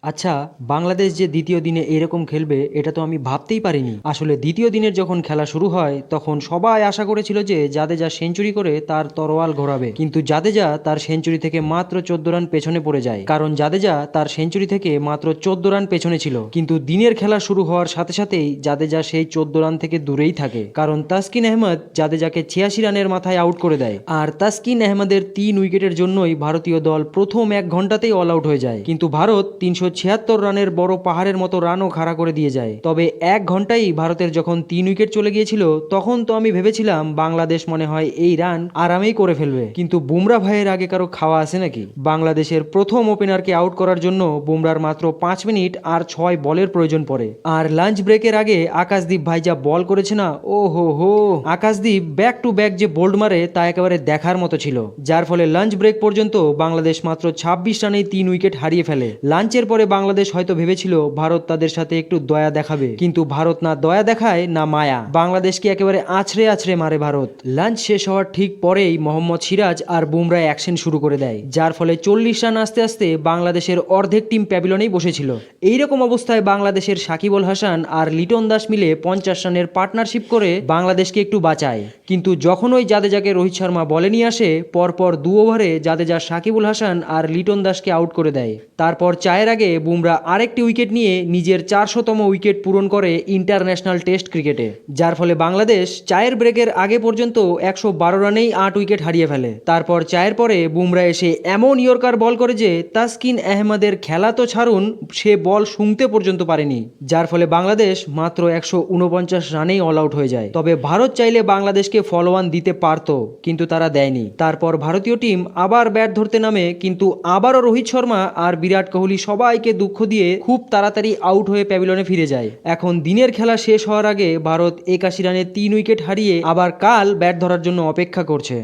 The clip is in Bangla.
আচ্ছা, বাংলাদেশ যে দ্বিতীয় দিনে এরকম খেলবে এটা তো আমি ভাবতেই পারিনি। আসলে দ্বিতীয় দিনের যখন খেলা শুরু হয় তখন সবাই আশা করেছিল যে জাদেজা সেঞ্চুরি করে তার তরোয়াল ঘোরাবে, কিন্তু জাদেজা তার সেঞ্চুরি থেকে মাত্র 14 রান পেছনে পড়ে যায়। কারণ জাদেজা তার সেঞ্চুরি থেকে মাত্র 14 রান পেছনে ছিল। কিন্তু দিনের খেলা শুরু হওয়ার সাথে সাথেই জাদেজা সেই 14 রান থেকে দূরেই থাকে, কারণ তাসকিন আহমেদ জাদেজাকে 86 রানের মাথায় আউট করে দেয়। আর তাসকিন আহমেদের 3 উইকেটের জন্যই ভারতীয় দল প্রথম 1 ঘন্টাতেই অল আউট হয়ে যায়। কিন্তু ভারত 376 রানের বড় পাহাড়ের মতো রানও খাড়া করে দিয়ে যায়। তবে 1 ঘন্টায় ভারতের যখন 3 উইকেট চলে গিয়েছিল তখন তো আমি ভেবেছিলাম বাংলাদেশ মনে হয় এই রান আরামেই করে ফেলবে, কিন্তু বুমরা ভাইয়ের আগে কারো খাওয়া আছে নাকি? বাংলাদেশের প্রথম ওপেনারকে আউট করার জন্য বুমরার মাত্র 5 মিনিট আর 6 বলের প্রয়োজন পড়ে। আর লাঞ্চ ব্রেকের আগে আকাশদীপ ভাই যা বল করেছে না, ও হো, আকাশদীপ ব্যাক টু ব্যাক যে বোল্ড মারে তা একেবারে দেখার মতো ছিল, যার ফলে লাঞ্চ ব্রেক পর্যন্ত বাংলাদেশ মাত্র 26 রানেই 3 উইকেট হারিয়ে ফেলে। লাঞ্চের পরে বাংলাদেশ হয়তো ভেবেছিল ভারত তাদের সাথে একটু দয়া দেখাবে, কিন্তু ভারত না দয়া দেখায় না মায়া, বাংলাদেশকে একেবারে আছড়ে আছড়ে মারে ভারত। লাঞ্চ শেষ হওয়ার ঠিক পরেই মোহাম্মদ সিরাজ আর বুমরা অ্যাকশন শুরু করে দেয়, যার ফলে 40 রান আসতে আসতে বাংলাদেশের অর্ধেক টিম প্যাভিলনেই বসেছিল। এইরকম অবস্থায় বাংলাদেশের সাকিব আল হাসান আর লিটন দাস মিলে 50 রানের পার্টনারশিপ করে বাংলাদেশকে একটু বাঁচায়। কিন্তু যখন ওই জাদেজাকে রোহিত শর্মা বলে নিয়ে আসে, পরপর 2 ওভারে জাদেজা সাকিবুল হাসান আর লিটন দাসকে আউট করে দেয়। তারপর চায়ের আগে বুমরা আরেকটি উইকেট নিয়ে নিজের 400তম উইকেট পূরণ করে ইন্টারন্যাশনাল টেস্ট ক্রিকেটে, যার ফলে বাংলাদেশ চায়ের ব্রেকের আগে পর্যন্ত 112 রানেই 8 উইকেট হারিয়ে ফেলে। তারপর চায়ের পরে বুমরা এসে এমন ইয়র্কার বল করে যে তাসকিন আহমেদের খেলা তো ছাড়ুন, সে বল শুংতে পর্যন্ত পারেনি, যার ফলে বাংলাদেশ মাত্র 149 রানেই অল আউট হয়ে যায়। তবে ভারত চাইলে বাংলাদেশকে ফলোয়ান দিতে পারত, কিন্তু তারা দেয়নি। তারপর ভারতীয় টিম আবার ব্যাট ধরতে নামে, কিন্তু আবারও রোহিত শর্মা আর বিরাট কোহলি সবাইকে দুঃখ দিয়ে খুব তাড়াতাড়ি আউট হয়ে প্যাভিলনে ফিরে যায়। এখন দিনের খেলা শেষ হওয়ার আগে ভারত 81 রানে 3 উইকেট হারিয়ে আবার কাল ব্যাট ধরার জন্য অপেক্ষা করছে।